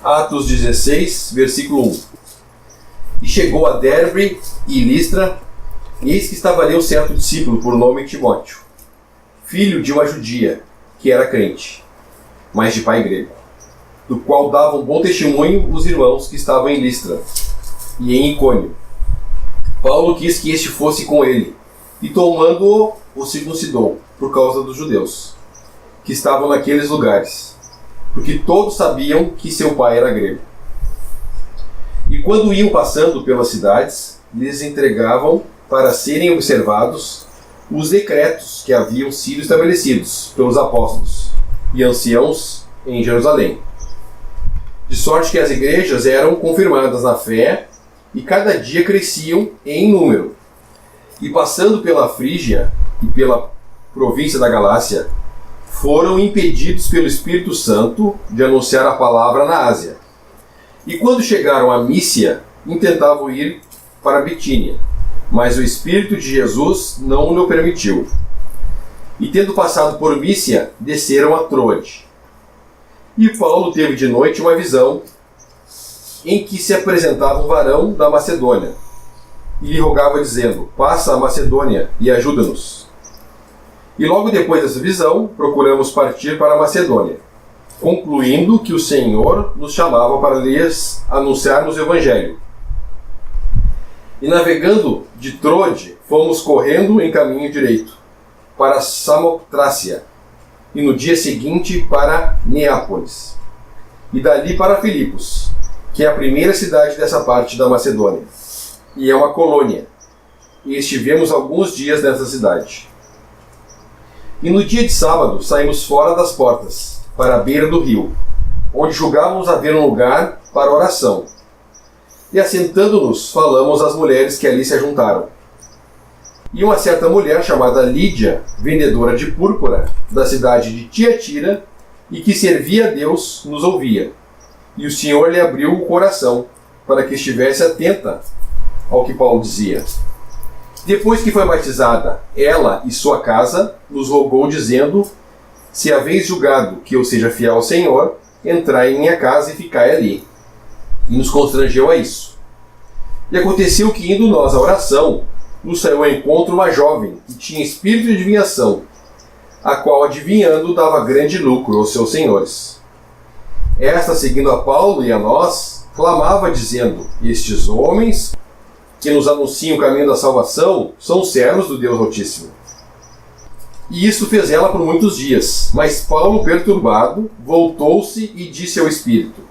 Atos 16, versículo 1. E chegou a Derbe e Listra, e eis que estava ali um certo discípulo, por nome Timóteo, filho de uma judia, que era crente, mas de pai grego, do qual davam bom testemunho os irmãos que estavam em Listra e em Icônio. Paulo quis que este fosse com ele, e tomando-o, o circuncidou, por causa dos judeus, que estavam naqueles lugares, porque todos sabiam que seu pai era grego. E quando iam passando pelas cidades, lhes entregavam para serem observados os decretos que haviam sido estabelecidos pelos apóstolos e anciãos em Jerusalém. De sorte que as igrejas eram confirmadas na fé e cada dia cresciam em número. E passando pela Frígia e pela província da Galácia, foram impedidos pelo Espírito Santo de anunciar a palavra na Ásia. E quando chegaram a Mícia, intentavam ir para Bitínia, mas o Espírito de Jesus não lhe permitiu. E tendo passado por Mícia, desceram a Troade. E Paulo teve de noite uma visão, em que se apresentava um varão da Macedônia, e lhe rogava dizendo: passa a Macedônia e ajuda-nos. E logo depois dessa visão, procuramos partir para a Macedônia, concluindo que o Senhor nos chamava para lhes anunciarmos o Evangelho. E navegando de Troade, fomos correndo em caminho direito, para Samotrácia, e no dia seguinte para Neápolis, e dali para Filipos, que é a primeira cidade dessa parte da Macedônia, e é uma colônia, e estivemos alguns dias nessa cidade. E no dia de sábado saímos fora das portas, para a beira do rio, onde julgávamos haver um lugar para oração. E assentando-nos, falamos às mulheres que ali se ajuntaram. E uma certa mulher chamada Lídia, vendedora de púrpura, da cidade de Tiatira, e que servia a Deus, nos ouvia. E o Senhor lhe abriu o coração, para que estivesse atenta ao que Paulo dizia. Depois que foi batizada, ela e sua casa, nos rogou, dizendo: se haveis julgado que eu seja fiel ao Senhor, entrai em minha casa e ficai ali. E nos constrangeu a isso. E aconteceu que, indo nós à oração, nos saiu ao encontro uma jovem que tinha espírito de adivinhação, a qual, adivinhando, dava grande lucro aos seus senhores. Esta, seguindo a Paulo e a nós, clamava, dizendo: estes homens que nos anunciam o caminho da salvação são servos do Deus Altíssimo. E isso fez ela por muitos dias. Mas Paulo, perturbado, voltou-se e disse ao Espírito: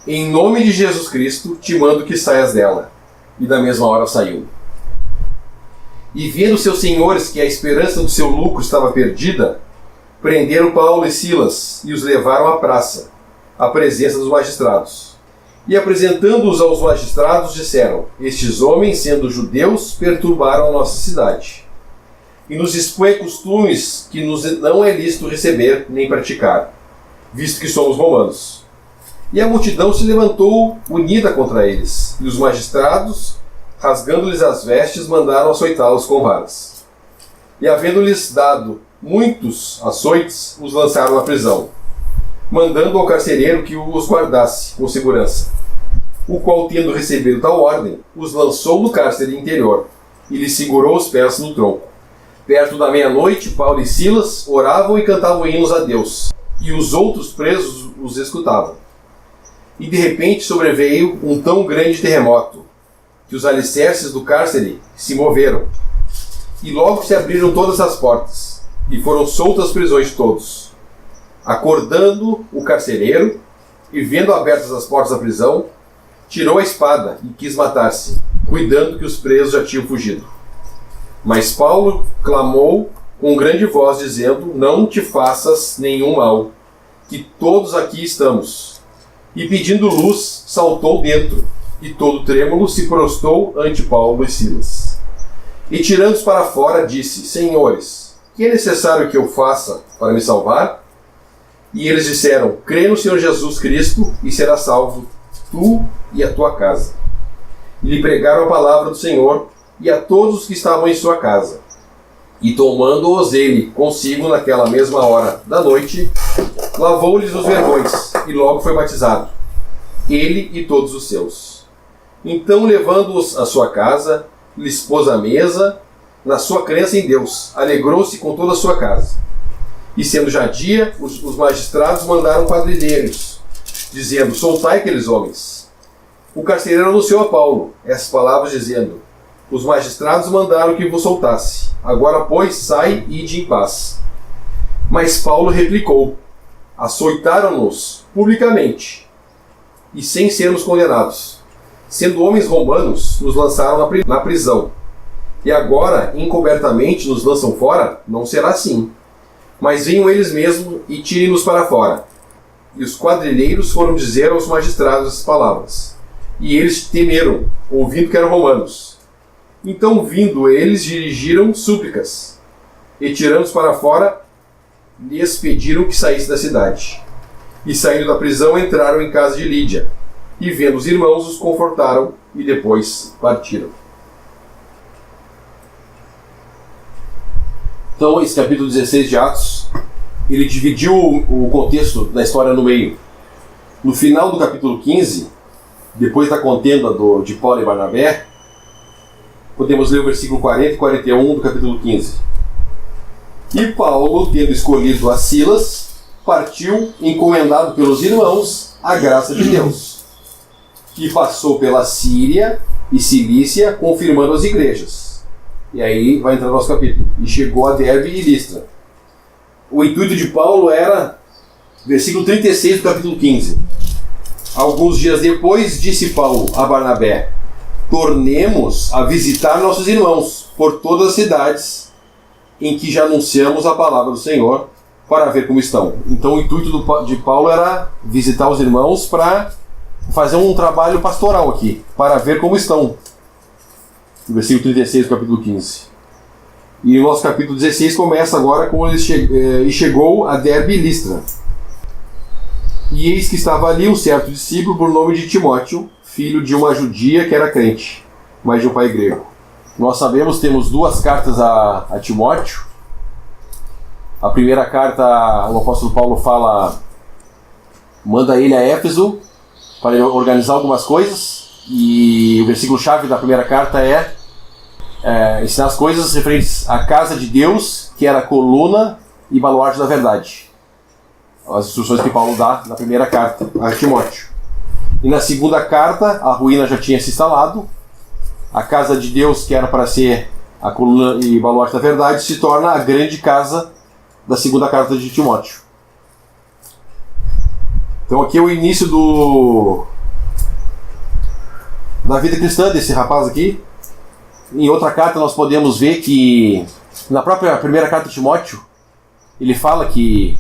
em nome de Jesus Cristo, te mando que saias dela. E da mesma hora saiu. E vendo seus senhores que a esperança do seu lucro estava perdida, prenderam Paulo e Silas e os levaram à praça, à presença dos magistrados. E apresentando-os aos magistrados, disseram: estes homens, sendo judeus, perturbaram a nossa cidade, e nos expõe costumes que nos não é lícito receber nem praticar, visto que somos romanos. E a multidão se levantou unida contra eles, e os magistrados, rasgando-lhes as vestes, mandaram açoitá-los com varas. E havendo-lhes dado muitos açoites, os lançaram na prisão, mandando ao carcereiro que os guardasse com segurança, o qual, tendo recebido tal ordem, os lançou no cárcere interior, e lhes segurou os pés no tronco. Perto da meia-noite, Paulo e Silas oravam e cantavam hinos a Deus, e os outros presos os escutavam. E de repente sobreveio um tão grande terremoto, que os alicerces do cárcere se moveram, e logo se abriram todas as portas, e foram soltas as prisões de todos. Acordando o carcereiro, e vendo abertas as portas da prisão, tirou a espada e quis matar-se, cuidando que os presos já tinham fugido. Mas Paulo clamou com grande voz, dizendo: não te faças nenhum mal, que todos aqui estamos. E pedindo luz, saltou dentro, e todo trêmulo se prostrou ante Paulo e Silas. E tirando-os para fora, disse: senhores, que é necessário que eu faça para me salvar? E eles disseram: crê no Senhor Jesus Cristo, e serás salvo, tu e a tua casa. E lhe pregaram a palavra do Senhor, e a todos os que estavam em sua casa. E tomando-os ele consigo naquela mesma hora da noite, lavou-lhes os vergões, e logo foi batizado. ele e todos os seus. Então, levando-os à sua casa, lhes pôs a mesa, na sua crença em Deus, alegrou-se com toda a sua casa. E sendo já dia, os magistrados mandaram quadrilheiros, dizendo: soltai aqueles homens. O carcereiro anunciou a Paulo essas palavras, dizendo: os magistrados mandaram que vos soltasse. Agora, pois, sai e ide em paz. Mas Paulo replicou: açoitaram-nos publicamente, e sem sermos condenados. Sendo homens romanos, nos lançaram na prisão. E agora, encobertamente, nos lançam fora? Não será assim. Mas venham eles mesmos e tirem-nos para fora. E os quadrilheiros foram dizer aos magistrados essas palavras. E eles temeram, ouvindo que eram romanos. Então, vindo eles, dirigiram súplicas. E tirando-os para fora, lhes pediram que saísse da cidade. E saindo da prisão, entraram em casa de Lídia. E vendo os irmãos, os confortaram e depois partiram. Então, esse capítulo 16 de Atos, ele dividiu o contexto da história no meio. No final do capítulo 15, depois da contenda de Paulo e Barnabé, podemos ler o versículo 40 e 41 do capítulo 15. E Paulo, tendo escolhido a Silas, partiu, encomendado pelos irmãos, à graça de Deus. E passou pela Síria e Cilícia, confirmando as igrejas. E aí vai entrar no nosso capítulo. E chegou a Derbe e Listra. O intuito de Paulo era, versículo 36 do capítulo 15. Alguns dias depois, disse Paulo a Barnabé: tornemos a visitar nossos irmãos por todas as cidades em que já anunciamos a palavra do Senhor, para ver como estão. Então o intuito de Paulo era visitar os irmãos para fazer um trabalho pastoral aqui, para ver como estão. No versículo 36 do capítulo 15. E o nosso capítulo 16 começa agora com ele chegou a Derbe e Listra. E eis que estava ali um certo discípulo por nome de Timóteo, filho de uma judia que era crente, mas de um pai grego. Nós sabemos, temos duas cartas a Timóteo. A primeira carta, o apóstolo Paulo manda ele a Éfeso para ele organizar algumas coisas. E o versículo-chave da primeira carta é ensinar as coisas referentes à casa de Deus, que era a coluna e baluarte da verdade. As instruções que Paulo dá na primeira carta a Timóteo. E na segunda carta, a ruína já tinha se instalado. A casa de Deus, que era para ser a coluna e baluarte da verdade, se torna a grande casa da segunda carta de Timóteo. Então aqui é o início da vida cristã desse rapaz aqui. Em outra carta nós podemos ver que, na própria primeira carta de Timóteo, ele fala que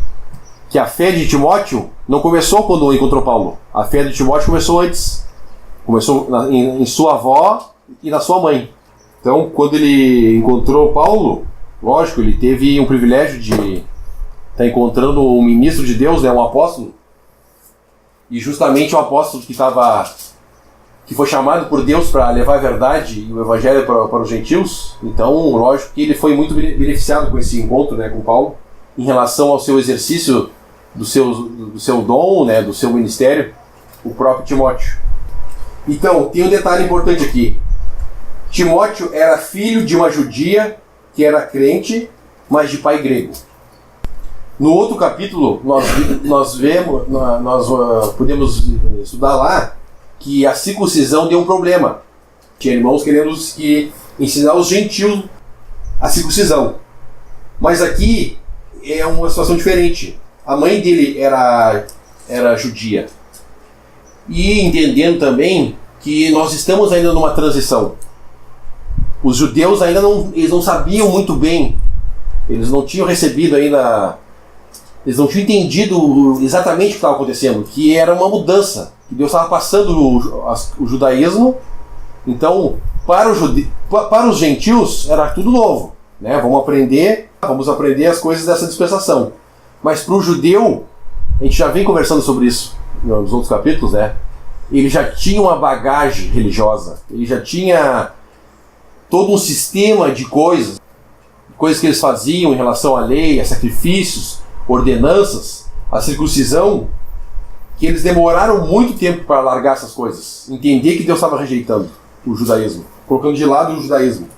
a fé de Timóteo não começou quando encontrou Paulo. A fé de Timóteo começou antes. Começou em sua avó e na sua mãe. Então, quando ele encontrou Paulo, lógico, ele teve um privilégio de estar encontrando um ministro de Deus, um apóstolo. E justamente o apóstolo que foi chamado por Deus para levar a verdade e o evangelho para os gentios. Então, lógico que ele foi muito beneficiado com esse encontro, com Paulo, em relação ao seu exercício do seu dom, do seu ministério, o próprio Timóteo. Então, tem um detalhe importante aqui. Timóteo era filho de uma judia que era crente, mas de pai grego. No outro capítulo, nós podemos estudar lá que a circuncisão deu um problema. Tinha irmãos querendo ensinar os gentios a circuncisão. Mas aqui é uma situação diferente. A mãe dele era judia. E entendendo também que nós estamos ainda numa transição. Os judeus ainda não sabiam muito bem, eles não tinham recebido ainda, eles não tinham entendido exatamente o que estava acontecendo, que era uma mudança, que Deus estava passando o judaísmo. Então, para os gentios era tudo novo, vamos aprender as coisas dessa dispensação. Mas para o judeu, a gente já vem conversando sobre isso nos outros capítulos, ele já tinha uma bagagem religiosa, ele já tinha todo um sistema de coisas que eles faziam em relação à lei, a sacrifícios, ordenanças, a circuncisão, que eles demoraram muito tempo para largar essas coisas, entender que Deus estava rejeitando o judaísmo, colocando de lado o judaísmo.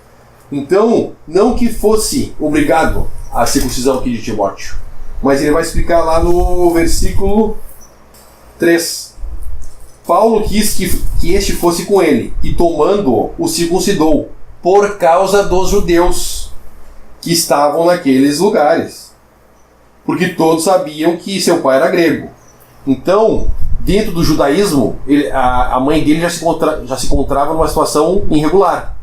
Então, não que fosse obrigado a circuncisão aqui de Timóteo, mas ele vai explicar lá no versículo 3. Paulo quis que este fosse com ele, e tomando-o, o circuncidou, por causa dos judeus que estavam naqueles lugares, porque todos sabiam que seu pai era grego. Então, dentro do judaísmo, a mãe dele já se encontrava numa situação irregular.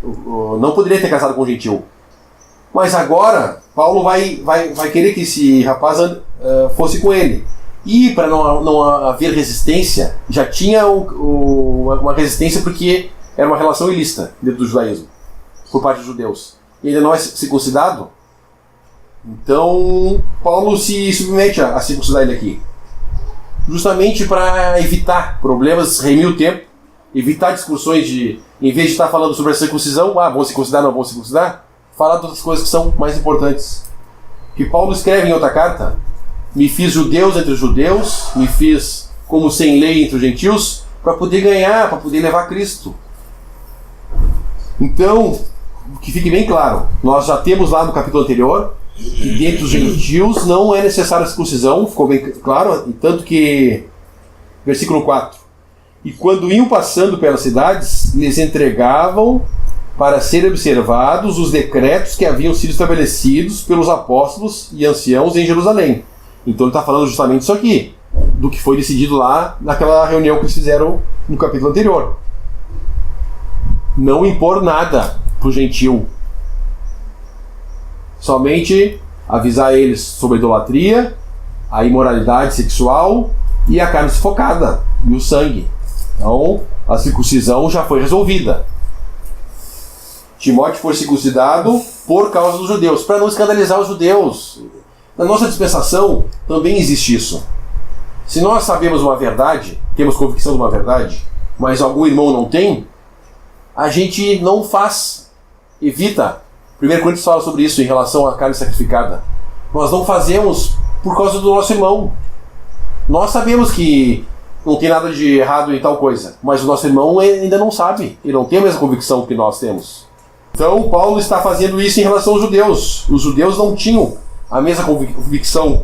Não poderia ter casado com um gentil. Mas agora, Paulo vai querer que esse rapaz fosse com ele. E para não haver resistência, já tinha uma resistência porque era uma relação ilícita dentro do judaísmo, por parte dos judeus. E ainda não é circuncidado. Então, Paulo se submete a circuncidar ele aqui. Justamente para evitar problemas, remir o tempo, evitar discussões de, em vez de estar falando sobre a circuncisão, vão circuncidar, não vão circuncidar, falar de outras coisas que são mais importantes. Que Paulo escreve em outra carta: me fiz judeus entre os judeus, me fiz como sem lei entre os gentios, para poder ganhar, para poder levar Cristo. Então, que fique bem claro, nós já temos lá no capítulo anterior que dentre os gentios não é necessária a circuncisão, ficou bem claro, tanto que, versículo 4, e quando iam passando pelas cidades, lhes entregavam para serem observados os decretos que haviam sido estabelecidos pelos apóstolos e anciãos em Jerusalém. Então ele está falando justamente isso aqui, do que foi decidido lá naquela reunião que eles fizeram no capítulo anterior. Não impor nada para o gentil, somente avisar eles sobre a idolatria, a imoralidade sexual e a carne sufocada e o sangue. Então a circuncisão já foi resolvida. Timóteo foi circuncidado por causa dos judeus, para não escandalizar os judeus. Na nossa dispensação também existe isso. Se nós sabemos uma verdade, temos convicção de uma verdade, mas algum irmão não tem, a gente não faz, evita. 1 Coríntios fala sobre isso em relação à carne sacrificada. Nós não fazemos por causa do nosso irmão. Nós sabemos que não tem nada de errado em tal coisa, mas o nosso irmão ainda não sabe, ele não tem a mesma convicção que nós temos. Então Paulo está fazendo isso em relação aos judeus. Os judeus não tinham a mesma convicção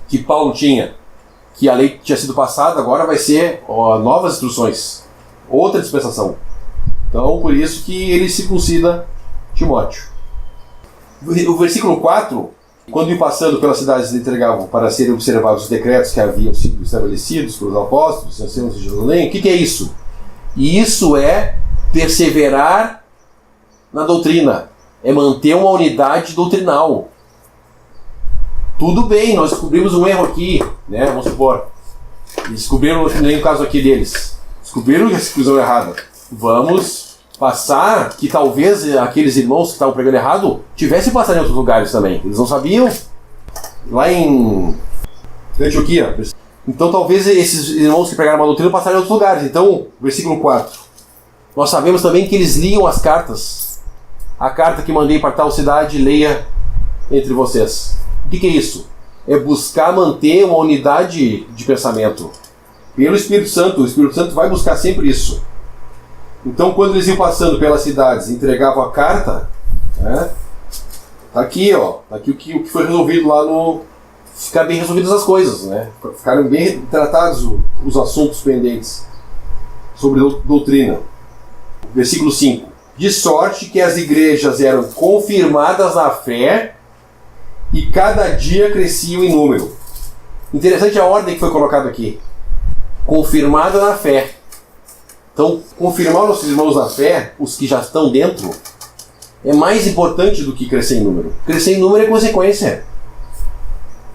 que Paulo tinha, que a lei tinha sido passada, agora vai ser novas instruções, outra dispensação. Então por isso que ele circuncida Timóteo. O versículo 4, quando iam passando pelas cidades, lhe entregavam para serem observados os decretos que haviam sido estabelecidos pelos apóstolos, anciãos de Jerusalém. O que é isso? E isso é perseverar na doutrina, é manter uma unidade doutrinal. Tudo bem, nós descobrimos um erro aqui, né? Vamos supor, descobriram, nem o caso aqui deles, descobriram que a circuncisão é errada. Vamos passar que talvez aqueles irmãos que estavam pregando errado tivessem passado em outros lugares também. Eles não sabiam. Lá em Antioquia. Então talvez esses irmãos que pregaram uma doutrina passaram em outros lugares. Então, versículo 4. Nós sabemos também que eles liam as cartas. A carta que mandei para tal cidade, leia entre vocês. O que é isso? É buscar manter uma unidade de pensamento. Pelo Espírito Santo. O Espírito Santo vai buscar sempre isso. Então, quando eles iam passando pelas cidades, entregavam a carta, né? Tá aqui, ó. Tá aqui o que foi resolvido lá no... Ficar bem resolvidas as coisas, né? Ficaram bem tratados os assuntos pendentes sobre doutrina. Versículo 5. De sorte que as igrejas eram confirmadas na fé e cada dia cresciam em número. Interessante a ordem que foi colocada aqui. Confirmada na fé. Então, confirmar os nossos irmãos na fé, os que já estão dentro, é mais importante do que crescer em número. Crescer em número é consequência.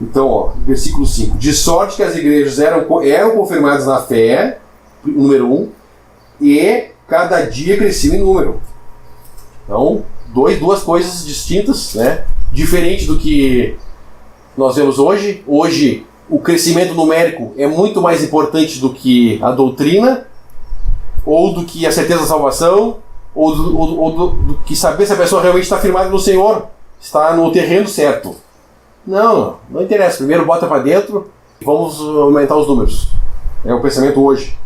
Então, ó, versículo 5. De sorte que as igrejas eram confirmadas na fé, número 1, e cada dia cresciam em número. Então, duas coisas distintas, né? Diferente do que nós vemos hoje. Hoje, o crescimento numérico é muito mais importante do que a doutrina, ou do que a certeza da salvação, ou do que saber se a pessoa realmente está firmada no Senhor, está no terreno certo. Não interessa. Primeiro bota para dentro, Vamos aumentar os números. É o pensamento hoje.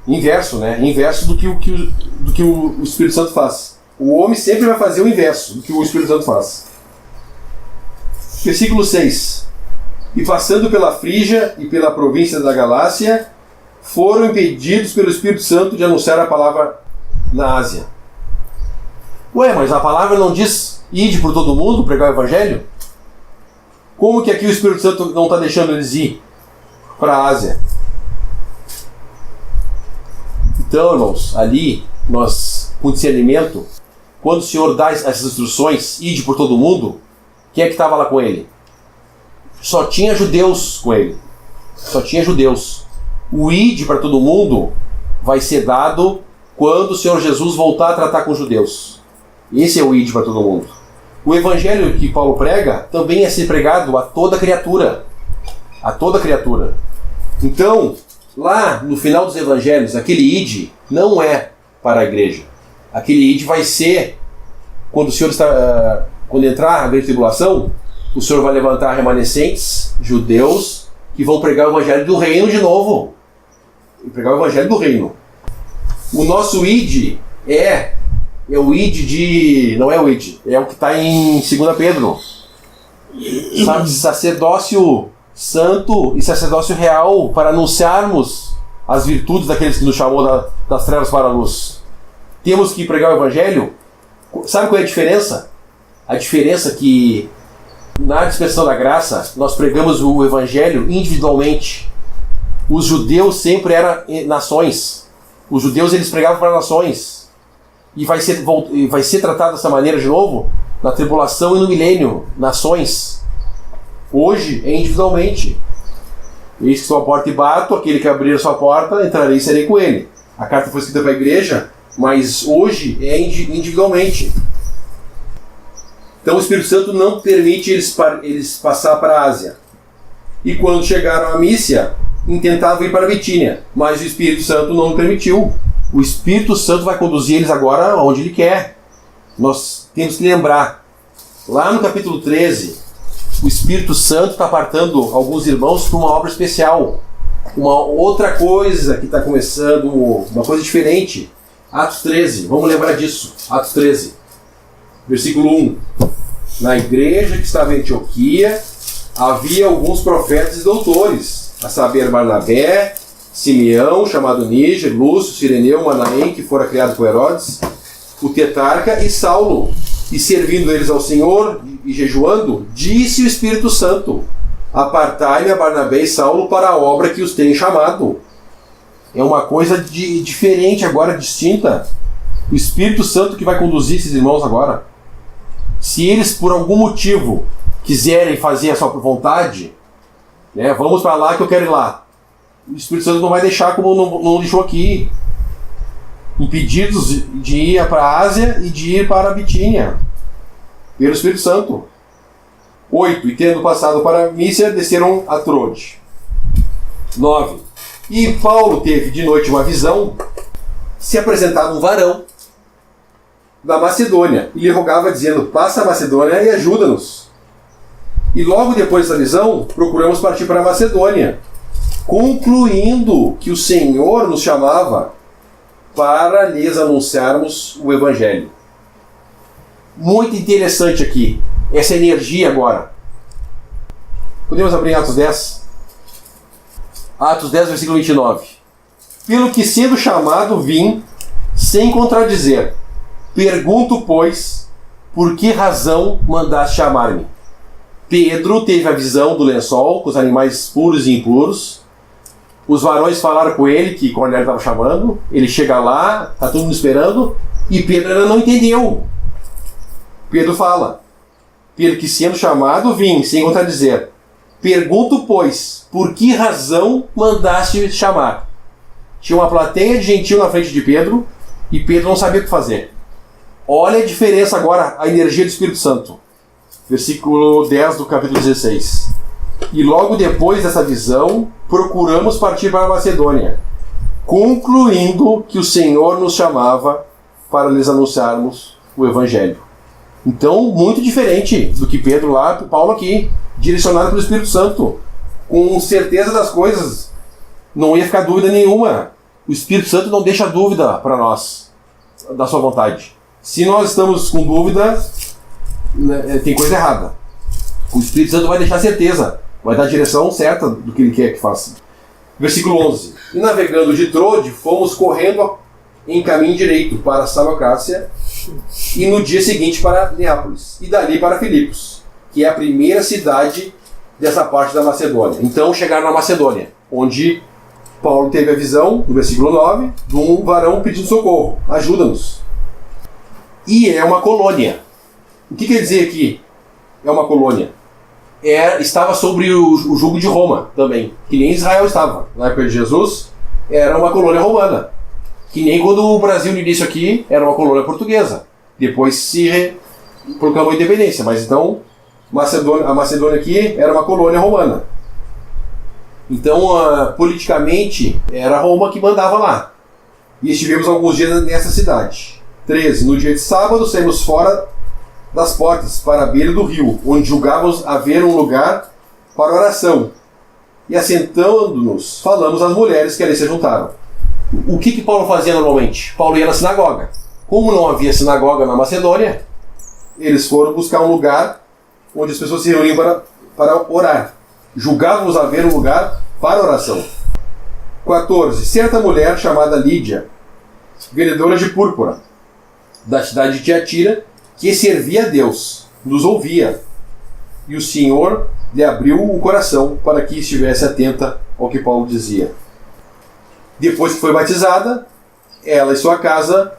Inverso, né? Inverso do que o Espírito Santo faz. O homem sempre vai fazer o inverso do que o Espírito Santo faz. Versículo 6. E passando pela Frígia e pela província da Galácia, foram impedidos pelo Espírito Santo de anunciar a palavra na Ásia. Ué, mas a palavra não diz ide por todo mundo pregar o Evangelho? Como que aqui o Espírito Santo não está deixando eles ir para a Ásia? Então, irmãos, ali, nós, com discernimento, quando o Senhor dá essas instruções, ide por todo mundo, quem é que estava lá com ele? Só tinha judeus com ele. Só tinha judeus. O ide para todo mundo vai ser dado quando o Senhor Jesus voltar a tratar com os judeus. Esse é o ide para todo mundo. O evangelho que Paulo prega também é ser pregado a toda criatura. A toda criatura. Então, lá no final dos evangelhos, aquele ide não é para a igreja. Aquele ide vai ser quando o Senhor está, quando entrar a grande tribulação, o Senhor vai levantar remanescentes, judeus, que vão pregar o evangelho do reino de novo. Pregar o evangelho do reino. O nosso id é o id de... não é o id, é o que está em 2 Pedro. Sacerdócio santo e sacerdócio real para anunciarmos as virtudes daqueles que nos chamou das trevas para a luz. Temos que pregar o evangelho. Sabe qual é a diferença? A diferença é que na dispersão da graça nós pregamos o evangelho individualmente. Os judeus sempre eram nações. Os judeus eles pregavam para nações. E vai ser tratado dessa maneira de novo na tribulação e no milênio. Nações. Hoje é individualmente. Eis que estou à porta e bato, aquele que abrir a sua porta, entrarei e serei com ele. A carta foi escrita para a igreja, mas hoje é individualmente. Então o Espírito Santo não permite eles passar para a Ásia. E quando chegaram a Mísia, intentavam ir para a Bitínia, mas o Espírito Santo não permitiu. O Espírito Santo vai conduzir eles agora onde Ele quer. Nós temos que lembrar, lá no capítulo 13, o Espírito Santo está apartando alguns irmãos para uma obra especial. Uma outra coisa que está começando, uma coisa diferente. Atos 13, vamos lembrar disso. Atos 13, versículo 1. Na igreja que estava em Antioquia, havia alguns profetas e doutores, a saber Barnabé, Simeão, chamado Níger, Lúcio, Cireneu, Manaém, que fora criado por Herodes, o tetrarca e Saulo. E servindo eles ao Senhor e jejuando, disse o Espírito Santo: apartai-me a Barnabé e Saulo para a obra que os tem chamado. É uma coisa diferente agora, distinta. O Espírito Santo que vai conduzir esses irmãos agora. Se eles por algum motivo quiserem fazer a sua vontade, né, vamos para lá que eu quero ir lá. O Espírito Santo não vai deixar como não deixou aqui. Impedidos de ir para a Ásia e de ir para a Bitínia, pelo Espírito Santo. 8. E tendo passado para a Mísia, desceram a Trode. 9. E Paulo teve de noite uma visão, se apresentava um varão da Macedônia, e lhe rogava dizendo: passa a Macedônia e ajuda-nos. E logo depois dessa visão, procuramos partir para a Macedônia, concluindo que o Senhor nos chamava para lhes anunciarmos o Evangelho. Muito interessante aqui, essa energia agora. Podemos abrir Atos 10? Atos 10, versículo 29. Pelo que sendo chamado vim, sem contradizer. Pergunto, pois, por que razão mandaste chamar-me? Pedro teve a visão do lençol com os animais puros e impuros. Os varões falaram com ele que Cornélio estava chamando. Ele chega lá, está todo mundo esperando, e Pedro ainda não entendeu. Pedro fala: pelo que sendo chamado vim, sem contradizer. Pergunto, pois, por que razão mandaste chamar? Tinha uma plateia de gentil na frente de Pedro, e Pedro não sabia o que fazer. Olha a diferença agora, a energia do Espírito Santo. Versículo 10 do capítulo 16. E logo depois dessa visão, procuramos partir para a Macedônia, concluindo que o Senhor nos chamava para lhes anunciarmos o Evangelho. Então, muito diferente do que Pedro lá, Paulo aqui, direcionado pelo Espírito Santo. com certeza das coisas, não ia ficar dúvida nenhuma. O Espírito Santo não deixa dúvida para nós, da sua vontade. Se nós estamos com dúvida, tem coisa errada. O Espírito Santo vai deixar certeza, vai dar a direção certa do que ele quer que faça. Versículo 11. E navegando de Trode, fomos correndo em caminho direito para Samocrácia e no dia seguinte para Neápolis e dali para Filipos, que é a primeira cidade dessa parte da Macedônia. Então chegaram na Macedônia, onde Paulo teve a visão, no versículo 9, de um varão pedindo socorro. Ajuda-nos. E é uma colônia. O que quer dizer aqui? É uma colônia. Estava sobre o jugo de Roma também, que nem Israel estava. Na época de Jesus, era uma colônia romana. Que nem quando o Brasil, no início aqui, era uma colônia portuguesa. Depois se proclamou a independência. Mas então, a Macedônia aqui era uma colônia romana. Então, politicamente, era Roma que mandava lá. E estivemos alguns dias nessa cidade. 13. No dia de sábado, saímos fora das portas, para a beira do rio, onde julgávamos haver um lugar para oração. E assentando-nos, falamos às mulheres que ali se juntaram. O que Paulo fazia normalmente? Paulo ia na sinagoga. Como não havia sinagoga na Macedônia, eles foram buscar um lugar onde as pessoas se reuniam para orar. Julgávamos haver um lugar para oração. 14. Certa mulher chamada Lídia, vendedora de púrpura, da cidade de Tiatira, que servia a Deus, nos ouvia. E o Senhor lhe abriu o coração para que estivesse atenta ao que Paulo dizia. Depois que foi batizada, ela e sua casa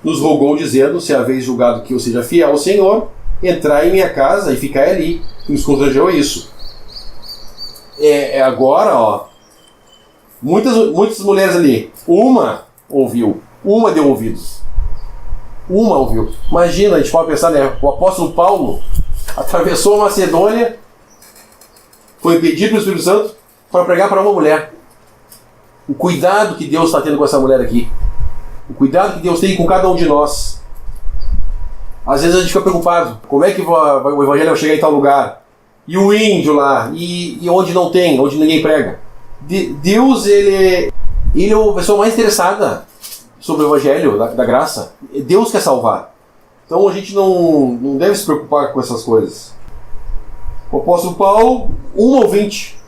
nos rogou, dizendo: se haveis julgado que eu seja fiel ao Senhor, entrai em minha casa e ficai ali. E nos constrangeu a isso. Agora, ó, muitas mulheres ali. Uma ouviu, uma deu ouvidos. Uma ouviu. Imagina, a gente pode pensar, né? O apóstolo Paulo atravessou a Macedônia, foi pedido pelo Espírito Santo para pregar para uma mulher. O cuidado que Deus está tendo com essa mulher aqui. O cuidado que Deus tem com cada um de nós. Às vezes a gente fica preocupado. Como é que o evangelho vai chegar em tal lugar? E o índio lá? E onde não tem? Onde ninguém prega? Deus, ele é a pessoa mais interessada sobre o evangelho da graça. Deus quer salvar. Então a gente não deve se preocupar com essas coisas. O apóstolo Paulo, uma ouvinte,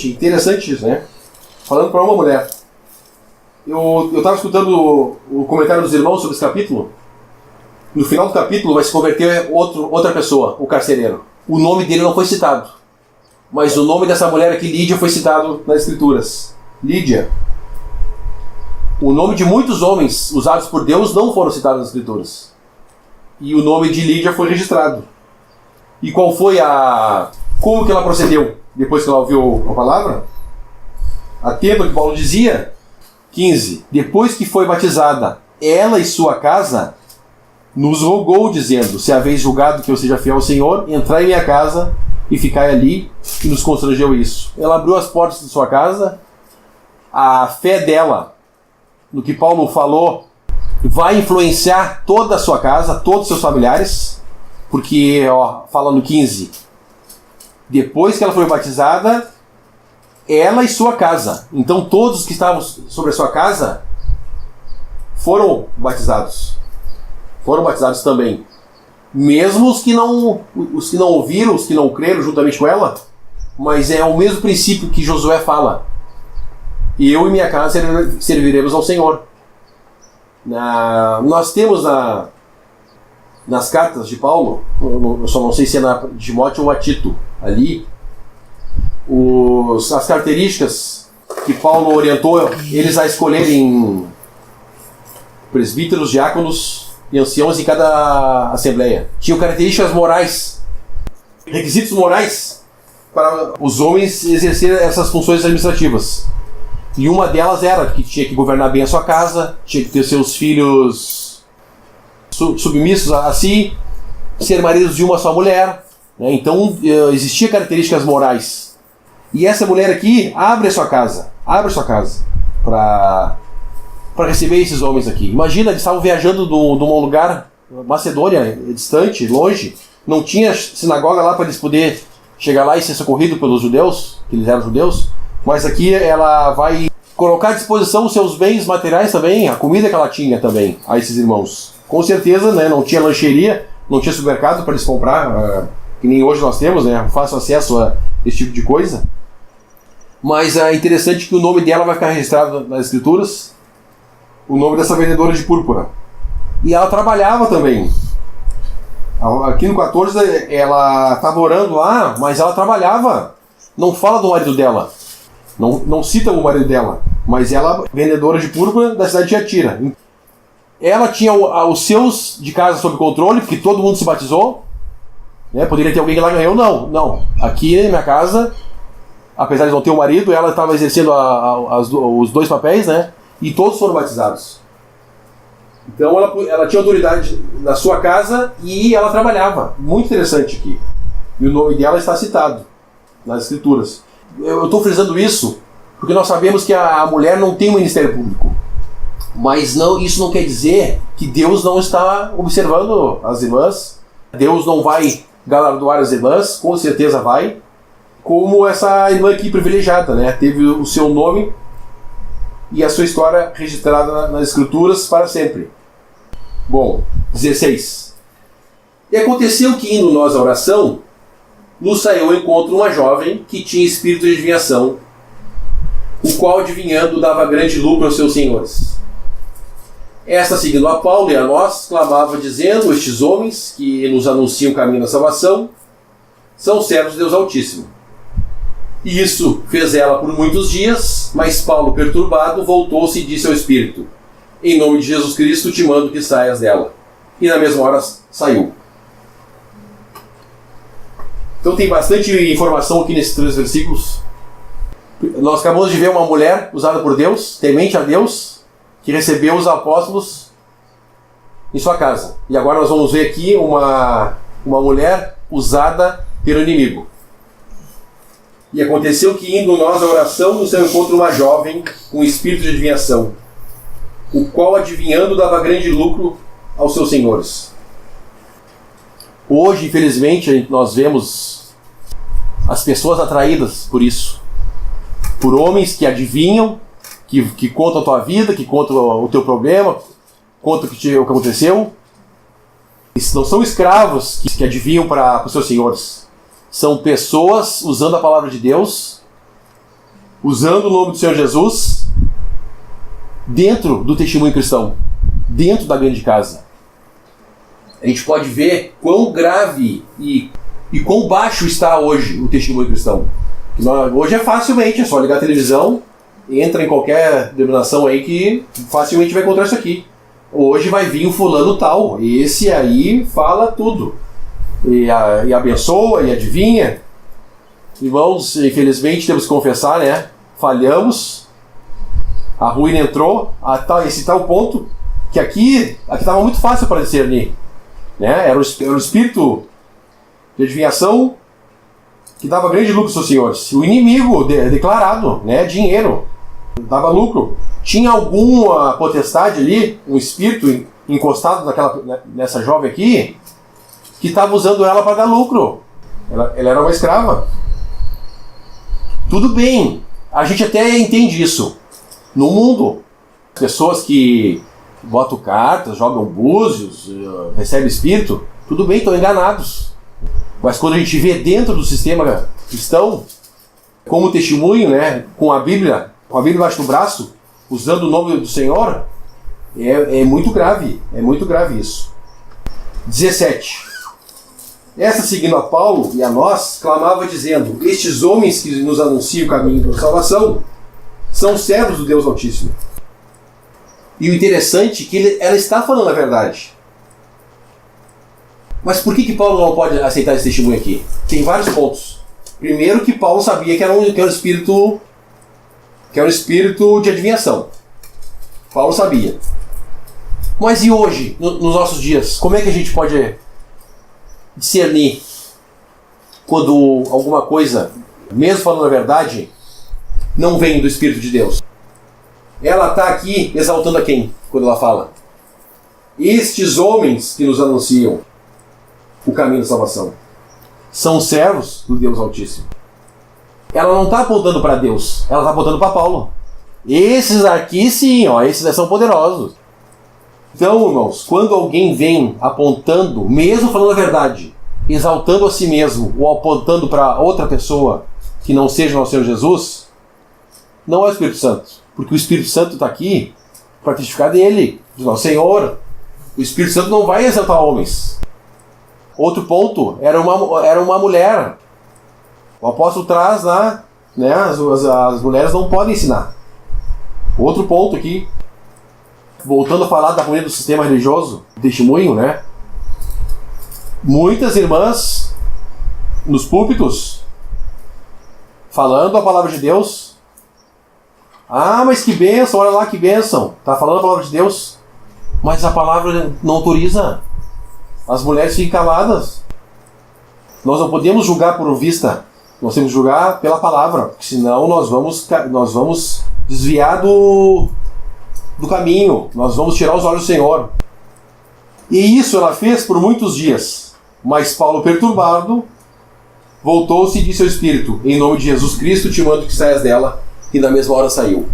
interessante isso, né? Falando para uma mulher. Eu estava escutando o comentário dos irmãos sobre esse capítulo. No final do capítulo vai se converter outra pessoa, o carcereiro. O nome dele não foi citado, mas o nome dessa mulher aqui, Lídia, foi citado nas Escrituras. Lídia. O nome de muitos homens usados por Deus não foram citados nas Escrituras. E o nome de Lídia foi registrado. E qual foi como que ela procedeu depois que ela ouviu a palavra? Atento ao que Paulo dizia. 15. Depois que foi batizada, ela e sua casa nos rogou, dizendo: se haveis julgado que eu seja fiel ao Senhor, entrai em minha casa e ficai ali. E nos constrangeu isso. Ela abriu as portas de sua casa. A fé dela no que Paulo falou vai influenciar toda a sua casa, todos os seus familiares, porque, fala no 15, depois que ela foi batizada, ela e sua casa, então todos que estavam sobre a sua casa foram batizados também, mesmo os que não ouviram, os que não creram juntamente com ela, mas é o mesmo princípio que Josué fala: eu e minha casa serviremos ao Senhor. Nós temos nas cartas de Paulo, eu só não sei se é na Timóteo ou a Tito, ali, as características que Paulo orientou eles a escolherem presbíteros, diáconos e anciãos em cada assembleia. Tinham características morais, requisitos morais para os homens exercerem essas funções administrativas. E uma delas era que tinha que governar bem a sua casa, tinha que ter seus filhos submissos a si, ser maridos de uma só mulher, né? Então existiam características morais. E essa mulher aqui abre a sua casa para receber esses homens aqui. Imagina, eles estavam viajando de um lugar, Macedônia, distante, longe, não tinha sinagoga lá para eles poderem chegar lá e ser socorrido pelos judeus, que eles eram judeus, mas aqui ela vai colocar à disposição os seus bens materiais também, a comida que ela tinha também, a esses irmãos. Com certeza, né, não tinha lancheria, não tinha supermercado para eles comprar, que nem hoje nós temos, né, fácil acesso a esse tipo de coisa. Mas é interessante que o nome dela vai ficar registrado nas escrituras, o nome dessa vendedora de púrpura. E ela trabalhava também. Aqui no 14 ela estava orando lá, mas ela trabalhava. Não fala do marido dela. Não cita o marido dela. Mas ela, vendedora de púrpura da cidade de Tiatira. Ela tinha os seus de casa sob controle, porque todo mundo se batizou. Né? Poderia ter alguém que lá ganhou. Não. Aqui na minha casa, apesar de não ter o marido, ela estava exercendo os dois papéis, né? E todos foram batizados. Então ela tinha autoridade na sua casa e ela trabalhava. Muito interessante aqui. E o nome dela está citado nas escrituras. Eu estou frisando isso porque nós sabemos que a mulher não tem um ministério público. Mas isso não quer dizer que Deus não está observando as irmãs. Deus não vai galardoar as irmãs, com certeza vai. Como essa irmã aqui privilegiada, né? Teve o seu nome e a sua história registrada nas escrituras para sempre. Bom, 16. E aconteceu que, indo nós à oração, nos saiu ao encontro uma jovem que tinha espírito de adivinhação, o qual, adivinhando, dava grande lucro aos seus senhores. Esta, seguindo a Paulo e a nós, clamava dizendo: estes homens que nos anunciam o caminho da salvação são servos de Deus Altíssimo. E isso fez ela por muitos dias, mas Paulo, perturbado, voltou-se e disse ao espírito: em nome de Jesus Cristo te mando que saias dela. E na mesma hora saiu. Então tem bastante informação aqui nesses 3 versículos. Nós acabamos de ver uma mulher usada por Deus, temente a Deus, que recebeu os apóstolos em sua casa. E agora nós vamos ver aqui uma mulher usada pelo inimigo. E aconteceu que, indo nós à oração, nos encontra uma jovem com espírito de adivinhação, o qual, adivinhando, dava grande lucro aos seus senhores. Hoje, infelizmente, nós vemos as pessoas atraídas por isso. Por homens que adivinham, que contam a tua vida, que contam o teu problema, contam o que aconteceu. Não são escravos que adivinham para os seus senhores. São pessoas usando a palavra de Deus, usando o nome do Senhor Jesus, dentro do testemunho cristão, dentro da grande casa. A gente pode ver quão grave e quão baixo está hoje o testemunho cristão. Hoje é facilmente, é só ligar a televisão, entra em qualquer denominação aí que facilmente vai encontrar isso aqui. Hoje vai vir o fulano tal, esse aí fala tudo. E abençoa, e adivinha. Irmãos, infelizmente temos que confessar, né? Falhamos. A ruína entrou a esse tal ponto que aqui estava muito fácil para discernir, né? Era o espírito de adivinhação que dava grande lucro aos seus senhores. O inimigo declarado, né? Dinheiro, dava lucro. Tinha alguma potestade ali, um espírito encostado nessa jovem aqui, que estava usando ela para dar lucro. Ela era uma escrava. Tudo bem, a gente até entende isso. No mundo, pessoas que botam cartas, jogam búzios, recebem espírito, tudo bem, estão enganados. Mas quando a gente vê dentro do sistema cristão, como testemunho, né, com a Bíblia embaixo do braço, usando o nome do Senhor, é muito grave isso. 17. Esta, seguindo a Paulo e a nós, clamava dizendo: estes homens que nos anunciam o caminho da salvação são servos do Deus Altíssimo. E o interessante é que ela está falando a verdade. Mas por que Paulo não pode aceitar esse testemunho aqui? Tem vários pontos. Primeiro, que Paulo sabia que era um espírito de adivinhação. Paulo sabia. Mas e hoje, nos nossos dias, como é que a gente pode discernir quando alguma coisa, mesmo falando a verdade, não vem do Espírito de Deus? Ela está aqui exaltando a quem quando ela fala? Estes homens que nos anunciam o caminho da salvação. são servos do Deus Altíssimo. Ela não está apontando para Deus, ela está apontando para Paulo. Esses aqui sim, ó, esses são poderosos. Então, irmãos, quando alguém vem apontando, mesmo falando a verdade, exaltando a si mesmo ou apontando para outra pessoa que não seja o nosso Senhor Jesus, não é o Espírito Santo, porque o Espírito Santo está aqui para testificar dele, do nosso Senhor. O Espírito Santo não vai exaltar homens. Outro ponto, era uma mulher. O apóstolo traz lá, né, as mulheres não podem ensinar. Outro ponto aqui, voltando a falar da comunidade do sistema religioso, testemunho, né? Muitas irmãs nos púlpitos falando a palavra de Deus. Ah, mas que bênção, olha lá que bênção. Está falando a palavra de Deus, mas a palavra não autoriza. As mulheres ficam caladas. Nós não podemos julgar por vista. Nós temos que julgar pela palavra, porque senão nós vamos desviar do caminho. Nós vamos tirar os olhos do Senhor. E isso ela fez por muitos dias. Mas Paulo, perturbado, voltou-se e disse ao Espírito: em nome de Jesus Cristo te mando que saias dela. E na mesma hora saiu.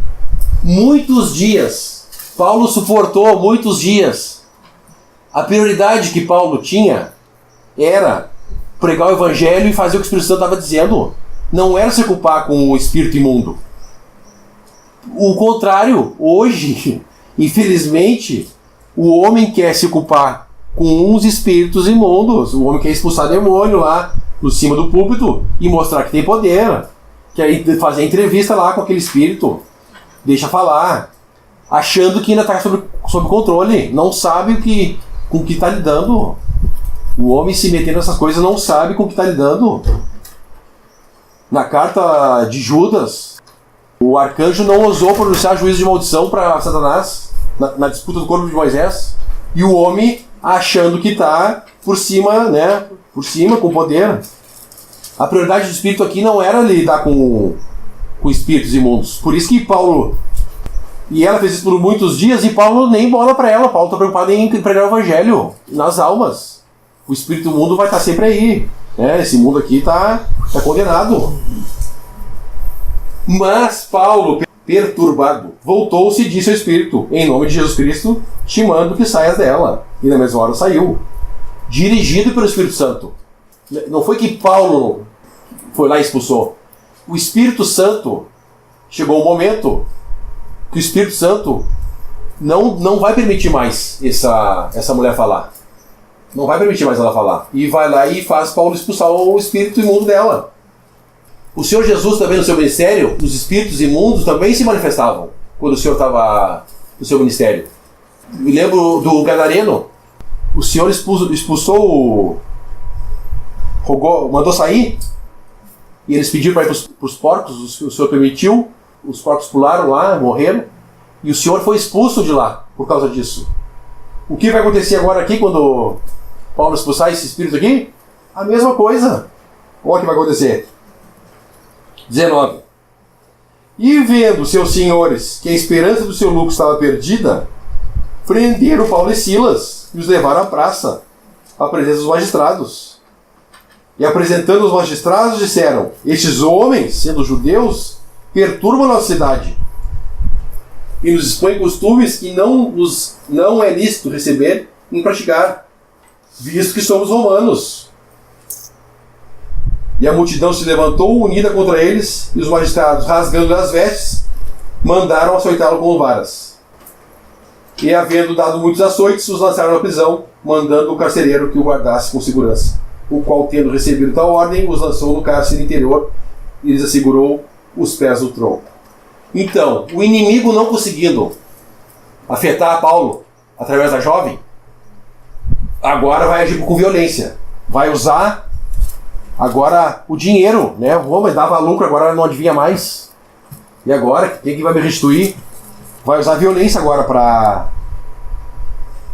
Muitos dias. Paulo suportou muitos dias. A prioridade que Paulo tinha era pregar o Evangelho e fazer o que o Espírito Santo estava dizendo. Não era se ocupar com o espírito imundo. O contrário, hoje, infelizmente, o homem quer se ocupar com uns espíritos imundos. O homem quer expulsar demônio lá no cima do púlpito e mostrar que tem poder. Quer fazer entrevista lá com aquele espírito. Deixa falar. Achando que ainda está sob controle. Não sabe com o que está lidando. O homem se metendo nessas coisas não sabe com o que está lidando. Na carta de Judas, o arcanjo não ousou pronunciar juízo de maldição para Satanás na disputa do corpo de Moisés. E o homem achando que está por cima, né? Por cima, com poder. A prioridade do Espírito aqui não era lidar com espíritos imundos. Por isso que Paulo... E ela fez isso por muitos dias e Paulo nem bola para ela. Paulo está preocupado em pregar o Evangelho nas almas. O espírito imundo vai estar sempre aí. Né? Esse mundo aqui está condenado. Mas Paulo, perturbado, voltou-se e disse ao Espírito: em nome de Jesus Cristo, te mando que saias dela. E na mesma hora saiu. Dirigido pelo Espírito Santo. Não foi que Paulo foi lá e expulsou. O Espírito Santo, chegou um momento que o Espírito Santo não vai permitir mais essa mulher falar. Não vai permitir mais ela falar. E vai lá e faz Paulo expulsar o espírito imundo dela. O Senhor Jesus também no seu ministério, os espíritos imundos também se manifestavam quando o Senhor estava no seu ministério. Me lembro do Gadareno. O Senhor expulsou mandou sair, e eles pediram para ir para os porcos, o Senhor permitiu, os porcos pularam lá, morreram, e o Senhor foi expulso de lá por causa disso. O que vai acontecer agora aqui quando Paulo expulsar esse espírito aqui? A mesma coisa. Olha o que vai acontecer. 19. E vendo seus senhores que a esperança do seu lucro estava perdida, prenderam Paulo e Silas e os levaram à praça, à presença dos magistrados. E apresentando os magistrados, disseram: estes homens, sendo judeus, perturbam a nossa cidade e nos expõem costumes que não é lícito receber nem praticar, visto que somos romanos. E a multidão se levantou unida contra eles, e os magistrados, rasgando as vestes, mandaram açoitá-lo com varas. E, havendo dado muitos açoites, os lançaram na prisão, mandando o carcereiro que o guardasse com segurança, o qual, tendo recebido tal ordem, os lançou no cárcere interior e lhes assegurou os pés no tronco. Então, o inimigo não conseguindo afetar Paulo através da jovem, agora vai agir com violência. Vai usar agora o dinheiro, né? Mas dava lucro, agora não adivinha mais. E agora, quem que vai me restituir? Vai usar violência agora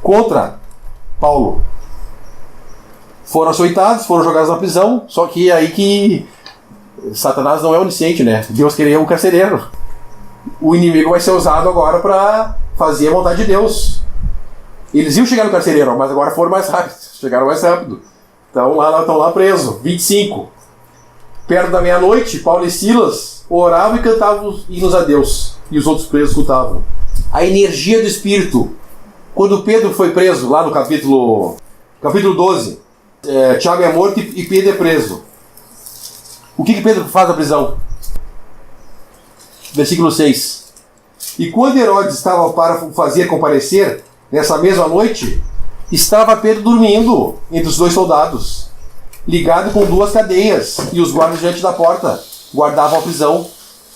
contra Paulo. Foram açoitados, foram jogados na prisão, só que é aí que Satanás não é onisciente, né? Deus queria um carcereiro. O inimigo vai ser usado agora para fazer a vontade de Deus. Eles iam chegar no carcereiro, mas agora foram mais rápidos, chegaram mais rápido. Estão lá presos. 25. Perto da meia-noite, Paulo e Silas oravam e cantavam hinos a Deus. E os outros presos escutavam. A energia do Espírito. Quando Pedro foi preso, lá no capítulo 12, Tiago é morto e Pedro é preso. O que Pedro faz na prisão? Versículo 6. E quando Herodes estava para fazer comparecer, nessa mesma noite, estava Pedro dormindo entre os dois soldados, ligado com 2 cadeias, e os guardas diante da porta guardavam a prisão.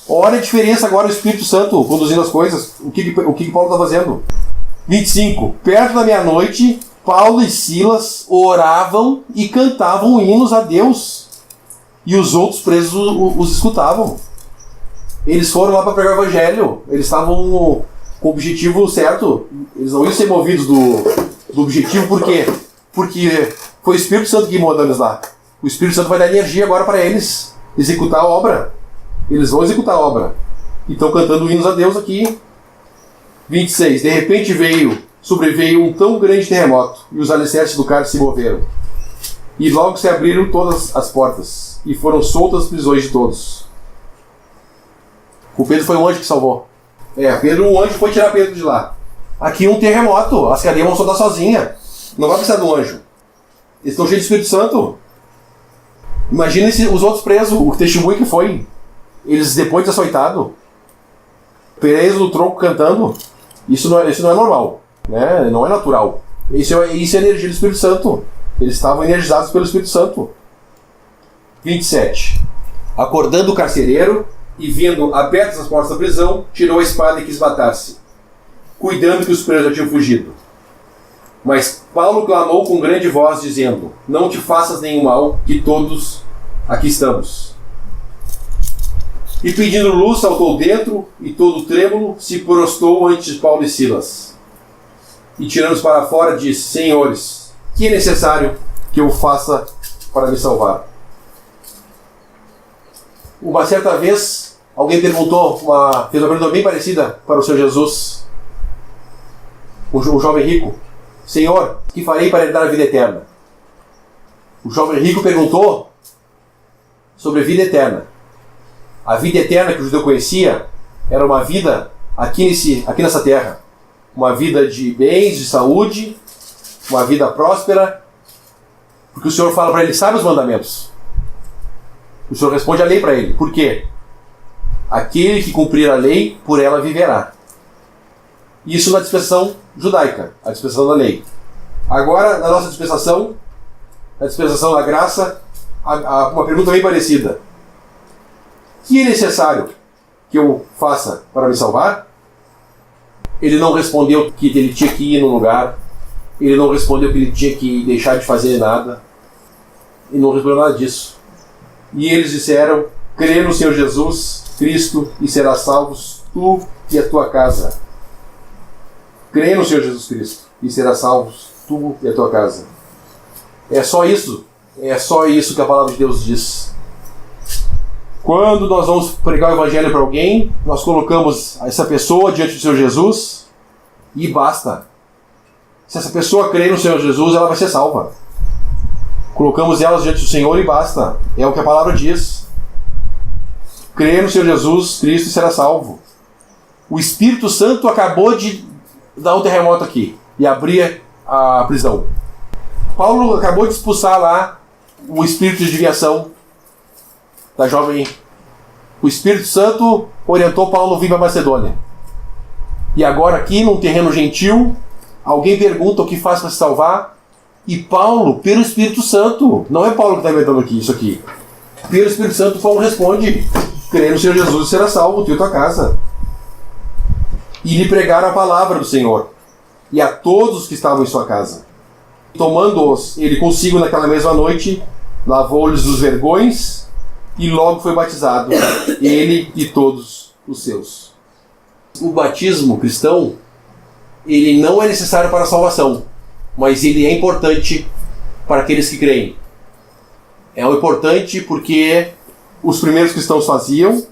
Olha a diferença agora, o Espírito Santo conduzindo as coisas. O que Paulo está fazendo? 25. Perto da meia-noite, Paulo e Silas oravam e cantavam hinos a Deus, e os outros presos os escutavam. Eles foram lá para pregar o evangelho. Eles estavam com o objetivo certo. Eles não iam ser movidos do objetivo. Por quê? Porque foi o Espírito Santo que mandou eles lá. O Espírito Santo vai dar energia agora para eles executar a obra. Eles vão executar a obra. E estão cantando hinos a Deus aqui. 26. De repente sobreveio um tão grande terremoto, e os alicerces do cárcere se moveram. E logo se abriram todas as portas, e foram soltas as prisões de todos. O Pedro foi um anjo que salvou. Um anjo foi tirar Pedro de lá. Aqui um terremoto, as cadeias vão soltar sozinha. Não vai precisar do anjo. Eles estão cheios de Espírito Santo. Imagina os outros presos, o testemunho que foi. Eles depois de açoitado, presos no tronco cantando. Isso não é normal, né? Não é natural. Isso é energia do Espírito Santo. Eles estavam energizados pelo Espírito Santo. 27. Acordando o carcereiro e vendo abertas as portas da prisão, tirou a espada e quis matar-se, cuidando que os presos já tinham fugido. Mas Paulo clamou com grande voz, dizendo: não te faças nenhum mal, que todos aqui estamos. E pedindo luz, saltou dentro, e todo trêmulo se prostrou ante Paulo e Silas. E tirando-os para fora, disse: senhores, que é necessário que eu faça para me salvar? Uma certa vez, alguém fez uma pergunta bem parecida para o Senhor Jesus. O jovem rico: Senhor, que farei para herdar a vida eterna? O jovem rico perguntou sobre a vida eterna. A vida eterna que o judeu conhecia era uma vida aqui nessa terra. Uma vida de bens, de saúde, uma vida próspera. Porque o Senhor fala para ele: sabe os mandamentos? O Senhor responde a lei para ele. Por quê? Aquele que cumprir a lei, por ela viverá. Isso na dispensação judaica, a dispensação da lei. Agora, na nossa dispensação, a dispensação da graça, uma pergunta bem parecida. Que é necessário que eu faça para me salvar? Ele não respondeu que ele tinha que ir num lugar. Ele não respondeu que ele tinha que deixar de fazer nada. Ele não respondeu nada disso. E eles disseram: crê no Senhor Jesus Cristo e serás salvos tu e a tua casa. Crê no Senhor Jesus Cristo e serás salvos tu e a tua casa. É só isso. É só isso que a palavra de Deus diz. Quando nós vamos pregar o evangelho para alguém, nós colocamos essa pessoa diante do Senhor Jesus e basta. Se essa pessoa crer no Senhor Jesus, ela vai ser salva. Colocamos elas diante do Senhor e basta. É o que a palavra diz. Crê no Senhor Jesus Cristo e será salvo. O Espírito Santo acabou de dar um terremoto aqui e abrir a prisão. Paulo acabou de expulsar lá o espírito de desviação da jovem. O Espírito Santo orientou Paulo a vir para Macedônia. E agora aqui, num terreno gentil, alguém pergunta o que faz para se salvar. E Paulo, pelo Espírito Santo, não é Paulo que está inventando isso aqui. Pelo Espírito Santo, Paulo responde: crê no Senhor Jesus e será salvo, tu e tua casa. E lhe pregaram a palavra do Senhor, e a todos que estavam em sua casa. Tomando-os ele consigo naquela mesma noite, lavou-lhes os vergões, e logo foi batizado, ele e todos os seus. O batismo cristão, ele não é necessário para a salvação, mas ele é importante para aqueles que creem. É importante porque os primeiros cristãos faziam.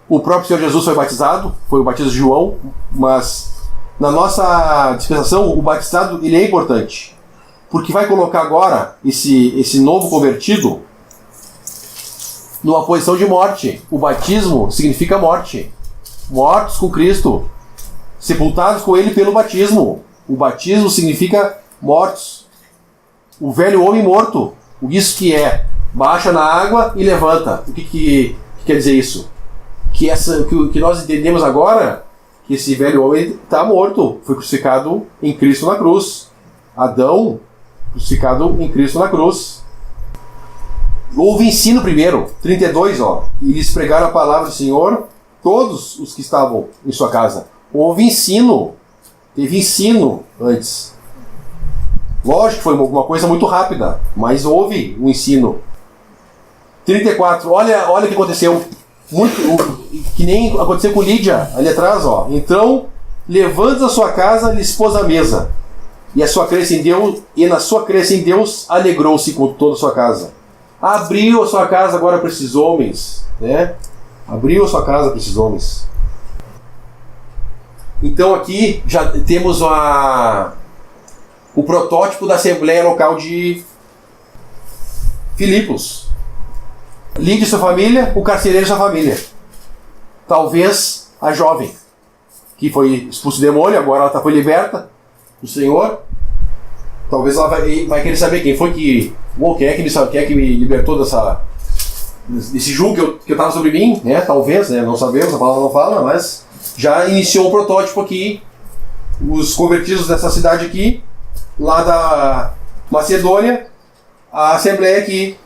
O próprio Senhor Jesus foi batizado, foi o batismo de João, mas na nossa dispensação, o batizado ele é importante. porque vai colocar agora esse novo convertido numa posição de morte. O batismo significa morte. Mortos com Cristo, sepultados com Ele pelo batismo. O batismo significa mortos. O velho homem morto. Isso que é, baixa na água e levanta. O que quer dizer isso? Que nós entendemos agora que esse velho homem está morto, foi crucificado em Cristo na cruz. Adão, crucificado em Cristo na cruz. Houve ensino primeiro, 32, e eles pregaram a palavra do Senhor, todos os que estavam em sua casa. Houve ensino, teve ensino antes. Lógico que foi uma coisa muito rápida, mas houve um ensino. 34, olha o que aconteceu. Que nem aconteceu com Lídia, ali atrás, Então, levando a sua casa, lhe expôs a mesa. E na sua crença em Deus, alegrou-se com toda a sua casa. Abriu a sua casa agora para esses homens, né? Abriu a sua casa para esses homens. Então aqui já temos o protótipo da Assembleia Local de Filipos. Lídia e sua família, o carcereiro e sua família. Talvez a jovem, que foi expulso do demônio, agora ela foi liberta do Senhor. Talvez ela vai querer saber quem foi quem é que me libertou desse jugo que estava sobre mim, né? Talvez, né? Não sabemos, a palavra não fala, mas já iniciou um protótipo aqui. Os convertidos dessa cidade aqui, lá da Macedônia, a Assembleia aqui,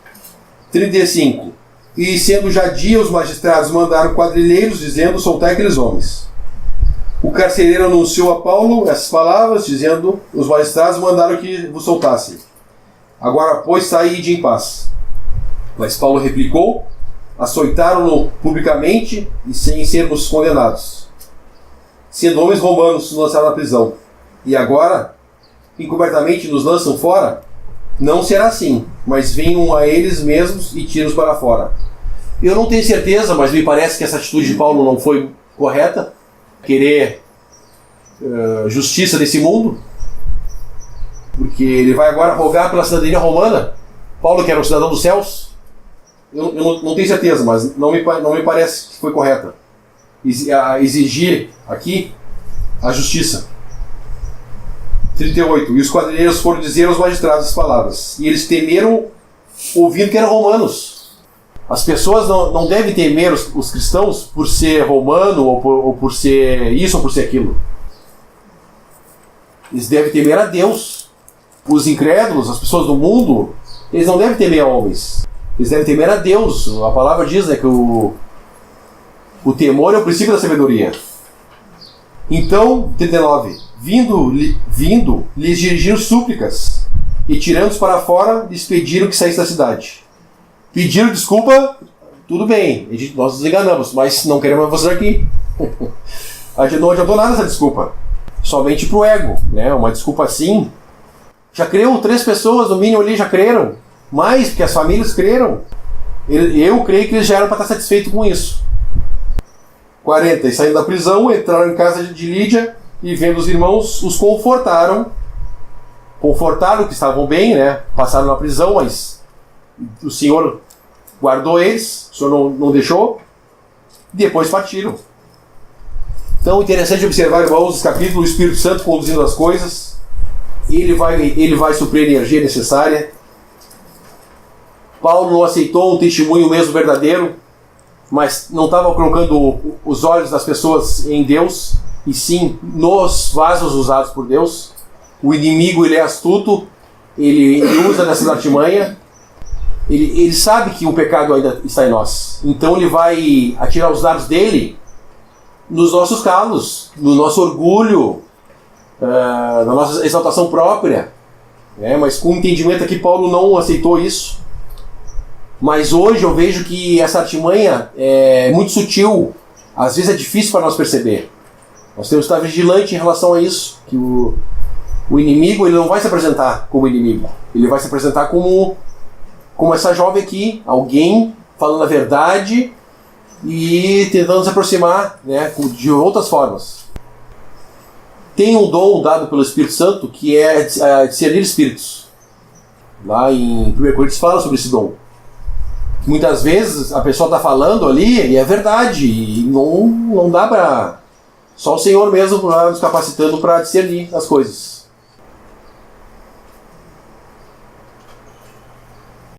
35. E sendo já dia, os magistrados mandaram quadrilheiros, dizendo: soltai aqueles homens. O carcereiro anunciou a Paulo essas palavras, dizendo: os magistrados mandaram que vos soltassem. Agora, pois, saí e de em paz. Mas Paulo replicou: açoitaram-no publicamente e sem sermos condenados. Sendo homens romanos, nos lançaram na prisão. E agora, encobertamente nos lançam fora? Não será assim, mas venham a eles mesmos e tiram-os para fora. Eu não tenho certeza, mas me parece que essa atitude de Paulo não foi correta. Querer justiça desse mundo, porque ele vai agora rogar pela cidadania romana. Paulo, que era um cidadão dos céus, eu não tenho certeza, mas não me parece que foi correta exigir aqui a justiça. 38. E os quadrilheiros foram dizer aos magistrados as palavras, e eles temeram, ouvindo que eram romanos. As pessoas não devem temer os cristãos por ser romano, ou por ser isso ou por ser aquilo. Eles devem temer a Deus. Os incrédulos, as pessoas do mundo, eles não devem temer a homens. Eles devem temer a Deus. A palavra diz, né, que o temor é o princípio da sabedoria. Então, 39. Vindo, lhes dirigiram súplicas, e tirando-os para fora, lhes pediram que saísse da cidade. Pediram desculpa, tudo bem, nós nos enganamos, mas não queremos vocês aqui. Não adiantou nada essa desculpa, somente pro ego, né? Uma desculpa assim. Já creu 3 pessoas, no mínimo ali já creram, mais, porque as famílias creram. Eu creio que eles já eram para estar satisfeitos com isso. 40. E saindo da prisão, entraram em casa de Lídia, e vendo os irmãos, os confortaram que estavam bem, né? Passaram na prisão, mas o Senhor guardou eles, o Senhor não deixou, e depois partiram. Então, interessante observar, irmãos, os capítulos, o Espírito Santo conduzindo as coisas. Ele vai suprir a energia necessária. Paulo não aceitou um testemunho mesmo verdadeiro, mas não estava colocando os olhos das pessoas em Deus, e sim nos vasos usados por Deus. O inimigo, ele é astuto, ele usa dessa artimanha, ele sabe que o pecado ainda está em nós, então ele vai atirar os dardos dele nos nossos calos, no nosso orgulho, na nossa exaltação própria, né? Mas com o entendimento aqui, Paulo não aceitou isso. Mas hoje eu vejo que essa artimanha é muito sutil, às vezes é difícil para nós perceber. Nós temos que estar vigilante em relação a isso, que o inimigo, ele não vai se apresentar como inimigo, ele vai se apresentar como essa jovem aqui, alguém falando a verdade e tentando se aproximar, né, de outras formas. Tem um dom dado pelo Espírito Santo que é discernir espíritos. Lá em 1 Coríntios fala sobre esse dom. Muitas vezes a pessoa está falando ali e é verdade, e não dá para... Só o Senhor mesmo nos capacitando para discernir as coisas.